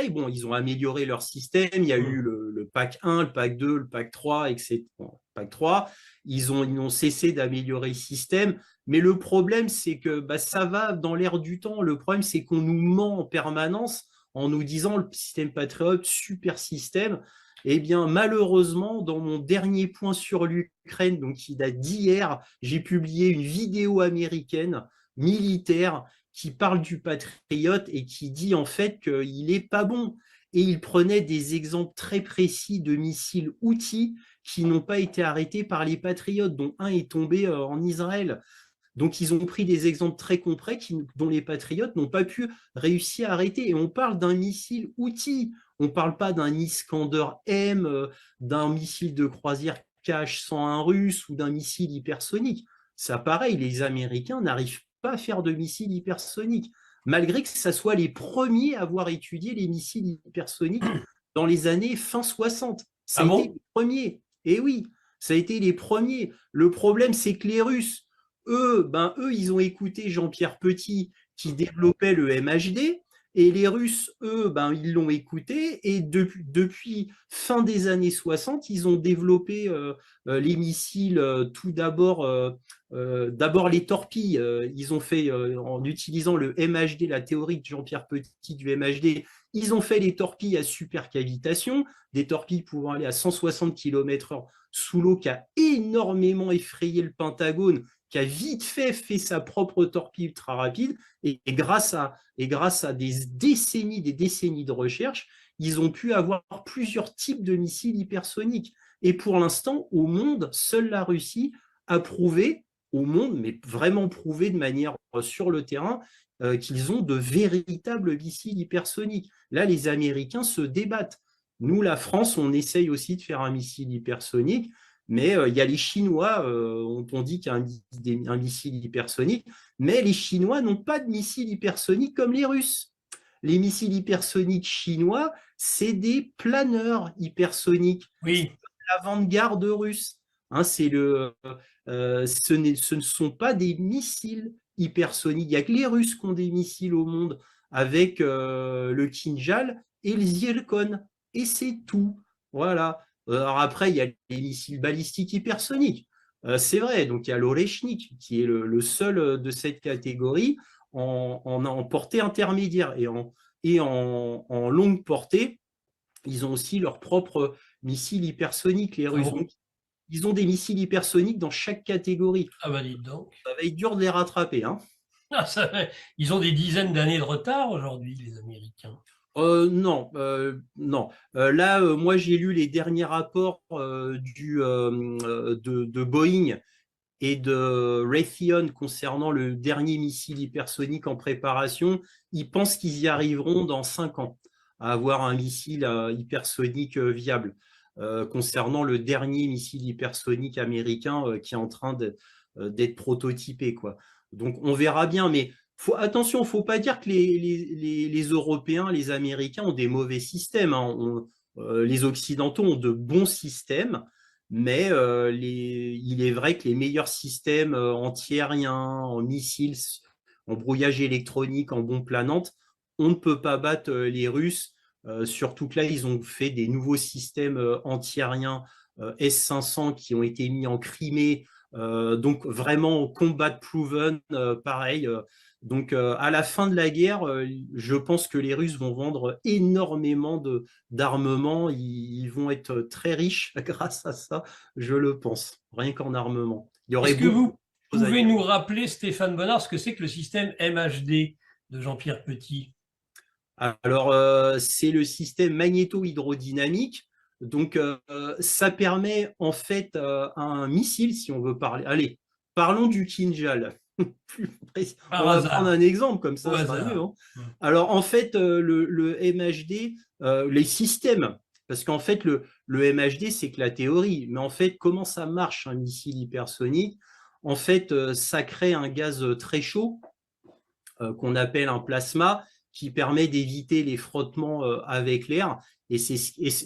bon, ils ont amélioré leur système. Il y a eu Hum. le pack 1, le pack 2, le pack 3, etc. Bon, pack 3, ils ont cessé d'améliorer le système. Mais le problème, c'est que bah, ça va dans l'air du temps. Le problème, c'est qu'on nous ment en permanence en nous disant le système Patriot, super système. Eh bien, malheureusement, dans mon dernier point sur l'Ukraine, donc qui date d'hier, j'ai publié une vidéo américaine militaire qui parle du patriote et qui dit en fait qu'il n'est pas bon. Et il prenait des exemples très précis de missiles outils qui n'ont pas été arrêtés par les patriotes, dont un est tombé en Israël. Donc, ils ont pris des exemples très concrets dont les patriotes n'ont pas pu réussir à arrêter. Et on parle d'un missile outil. On ne parle pas d'un Iskander M, d'un missile de croisière KH-101 russe ou d'un missile hypersonique. Ça, pareil, les Américains n'arrivent pas à faire de missiles hypersoniques, malgré que ce soit les premiers à avoir étudié les missiles hypersoniques dans les années fin 60. Ça Ah a été bon? les premiers. Et oui, ça a été les premiers. Le problème, c'est que les Russes, eux, ils ont écouté Jean-Pierre Petit qui développait le MHD, et les Russes, eux, ils l'ont écouté, et depuis fin des années 60, ils ont développé les missiles, tout d'abord, d'abord les torpilles. Ils ont fait, en utilisant le MHD, la théorie de Jean-Pierre Petit du MHD, ils ont fait les torpilles à supercavitation, des torpilles pouvant aller à 160 km/h sous l'eau, qui a énormément effrayé le Pentagone, qui a vite fait sa propre torpille ultra rapide, et grâce à des décennies de recherche, ils ont pu avoir plusieurs types de missiles hypersoniques. Et pour l'instant, au monde, seule la Russie a prouvé, au monde, mais vraiment prouvé de manière sur le terrain, qu'ils ont de véritables missiles hypersoniques. Là, les Américains se débattent. Nous, la France, on essaye aussi de faire un missile hypersonique, mais il y a les Chinois, on dit qu'il y a un missile hypersonique, mais les Chinois n'ont pas de missiles hypersoniques comme les Russes. Les missiles hypersoniques chinois, c'est des planeurs hypersoniques. C'est Oui. l'avant-garde russe. Hein, ce ne sont pas des missiles hypersoniques. Il n'y a que les Russes qui ont des missiles au monde avec le Kinjal et le Zircon. Et c'est tout. Voilà. Alors après, il y a les missiles balistiques hypersoniques. C'est vrai, donc il y a l'Oreshnik, qui est le seul de cette catégorie en portée intermédiaire. Et en longue portée, ils ont aussi leur propre missile hypersonique, les Ah Russes. bon? Donc, Ils ont des missiles hypersoniques dans chaque catégorie. Ah bah dites donc. Ça va être dur de les rattraper, hein. Ah, ils ont des dizaines d'années de retard aujourd'hui, les Américains. Non, non. Là, moi, j'ai lu les derniers rapports de Boeing et de Raytheon concernant le dernier missile hypersonique en préparation. Ils pensent qu'ils y arriveront dans 5 ans à avoir un missile hypersonique viable. Concernant le dernier missile hypersonique américain qui est en train d'être prototypé, quoi. Donc, on verra bien, mais attention, il ne faut pas dire que les Européens, les Américains ont des mauvais systèmes, hein. Les Occidentaux ont de bons systèmes, mais il est vrai que les meilleurs systèmes antiaériens, en missiles, en brouillage électronique, en bombes planantes, on ne peut pas battre les Russes. Surtout que là, ils ont fait des nouveaux systèmes antiaériens S-500 qui ont été mis en Crimée. Donc vraiment combat proven, pareil. Donc à la fin de la guerre, je pense que les Russes vont vendre énormément d'armements. Ils vont être très riches grâce à ça, je le pense, rien qu'en armement. Il y aurait Est-ce que beaucoup vous de choses à pouvez dire. nous rappeler, Stéphane Bonnard, ce que c'est que le système MHD de Jean-Pierre Petit? Alors, c'est le système magnéto-hydrodynamique. Donc, ça permet en fait un missile, si on veut parler. Allez, parlons du Kinjal. Par On va prendre hasard, un exemple, comme au ça sera mieux, hasard. hein. Alors, en fait, le MHD, les systèmes, parce qu'en fait, le MHD, c'est que la théorie. Mais en fait, comment ça marche un missile hypersonique? En fait, ça crée un gaz très chaud qu'on appelle un plasma, qui permet d'éviter les frottements avec l'air. Et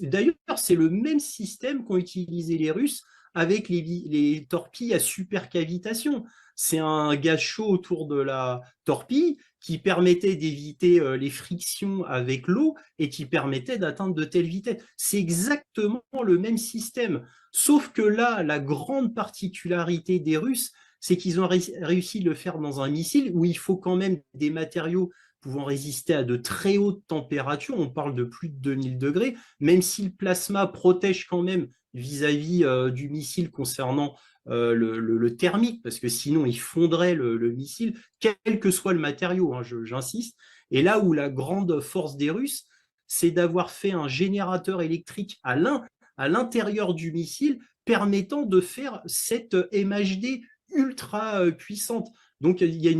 d'ailleurs, c'est le même système qu'ont utilisé les Russes avec les torpilles à supercavitation. C'est un gaz chaud autour de la torpille qui permettait d'éviter les frictions avec l'eau et qui permettait d'atteindre de telles vitesses. C'est exactement le même système. Sauf que là, la grande particularité des Russes, c'est qu'ils ont réussi à le faire dans un missile où il faut quand même des matériaux pouvant résister à de très hautes températures, on parle de plus de 2000 degrés, même si le plasma protège quand même vis-à-vis du missile concernant le thermique, parce que sinon il fondrait le missile, quel que soit le matériau, hein, j'insiste. Et là où la grande force des Russes, c'est d'avoir fait un générateur électrique à l'intérieur du missile permettant de faire cette MHD ultra puissante. Donc, il y a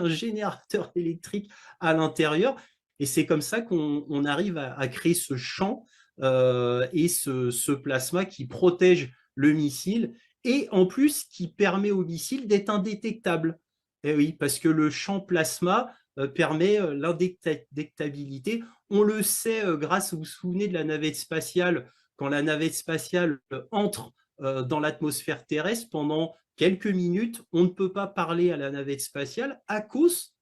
un générateur électrique à l'intérieur et c'est comme ça qu'on arrive à créer ce champ et ce plasma qui protège le missile et en plus qui permet au missile d'être indétectable. Et oui, parce que le champ plasma permet l'indétectabilité. On le sait grâce, vous vous souvenez de la navette spatiale, quand la navette spatiale entre dans l'atmosphère terrestre pendant quelques minutes, on ne peut pas parler à la navette spatiale à cause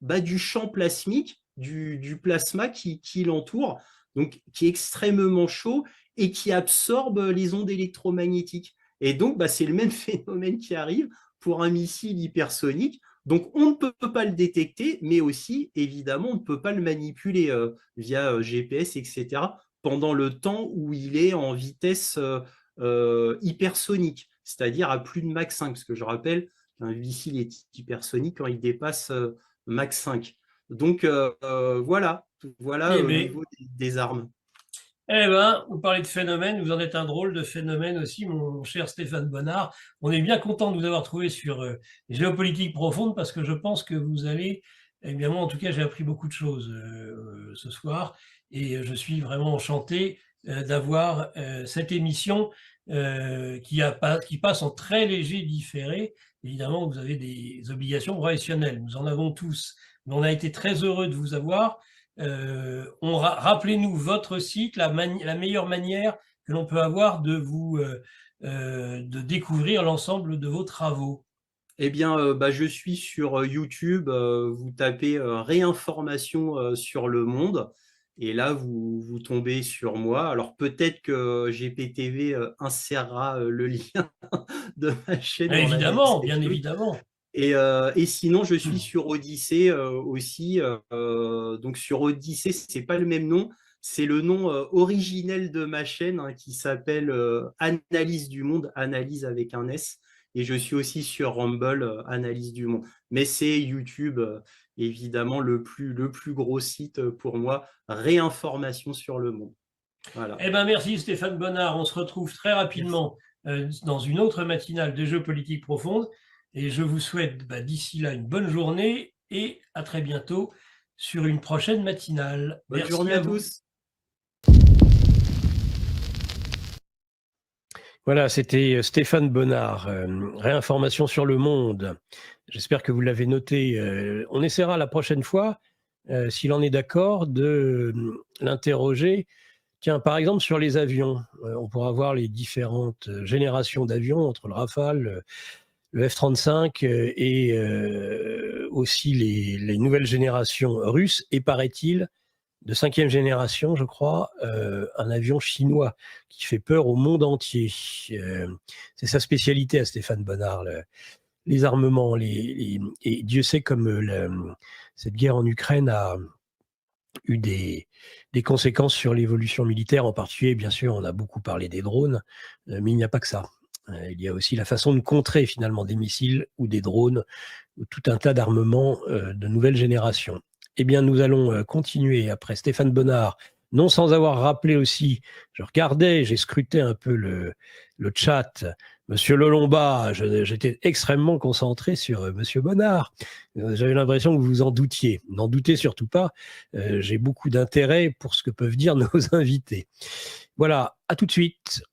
du champ plasmique, du plasma qui l'entoure, donc qui est extrêmement chaud et qui absorbe les ondes électromagnétiques. Et donc, c'est le même phénomène qui arrive pour un missile hypersonique. Donc, on ne peut pas le détecter, mais aussi, évidemment, on ne peut pas le manipuler via GPS, etc., pendant le temps où il est en vitesse hypersonique, c'est-à-dire à plus de Mach 5, parce que je rappelle qu'un missile est hypersonique quand il dépasse Mach 5. Donc voilà Eh au bien, niveau des armes. eh ben, vous parlez de phénomène, vous en êtes un drôle de phénomène aussi, mon cher Stéphane Bonnard. On est bien content de vous avoir trouvé sur Géopolitique profonde parce que je pense que vous allez, eh bien moi en tout cas j'ai appris beaucoup de choses ce soir et je suis vraiment enchanté d'avoir cette émission qui passe en très léger différé. Évidemment, vous avez des obligations professionnelles, nous en avons tous, mais on a été très heureux de vous avoir. Rappelez-nous votre site, la meilleure manière que l'on peut avoir de découvrir l'ensemble de vos travaux. Eh bien, je suis sur YouTube. Vous tapez réinformation sur le monde. Et là, vous tombez sur moi. Alors, peut-être que GPTV insérera le lien de ma chaîne dans la Évidemment, bien description. évidemment. Et sinon, je suis sur Odyssée aussi. Donc, sur Odyssée, ce n'est pas le même nom. C'est le nom originel de ma chaîne hein, qui s'appelle Analyse du Monde, Analyse avec un S. Et je suis aussi sur Rumble, Analyse du Monde. Mais c'est YouTube, évidemment, le plus gros site pour moi, réinformation sur le monde. Voilà. Eh ben, merci Stéphane Bonnard. On se retrouve très rapidement dans une autre matinale de Géopolitique profonde. Et je vous souhaite d'ici là une bonne journée et à très bientôt sur une prochaine matinale. Bonne Merci journée à vous. tous. Voilà, c'était Stéphane Bonnard, réinformation sur le monde. J'espère que vous l'avez noté. On essaiera la prochaine fois, s'il en est d'accord, de l'interroger. Tiens, par exemple, sur les avions, on pourra voir les différentes générations d'avions entre le Rafale, le F-35 et aussi les nouvelles générations russes et, paraît-il, de 5e génération, je crois, un avion chinois qui fait peur au monde entier. C'est sa spécialité à Stéphane Bonnard, les armements. Et Dieu sait comme cette guerre en Ukraine a eu des conséquences sur l'évolution militaire. En particulier, bien sûr, on a beaucoup parlé des drones, mais il n'y a pas que ça. Il y a aussi la façon de contrer finalement des missiles ou des drones, ou tout un tas d'armements de nouvelle génération. Eh bien, nous allons continuer après Stéphane Bonnard, non sans avoir rappelé aussi, je regardais, j'ai scruté un peu le chat, Monsieur Lolomba, j'étais extrêmement concentré sur Monsieur Bonnard. J'avais l'impression que vous vous en doutiez. N'en doutez surtout pas, j'ai beaucoup d'intérêt pour ce que peuvent dire nos invités. Voilà, à tout de suite.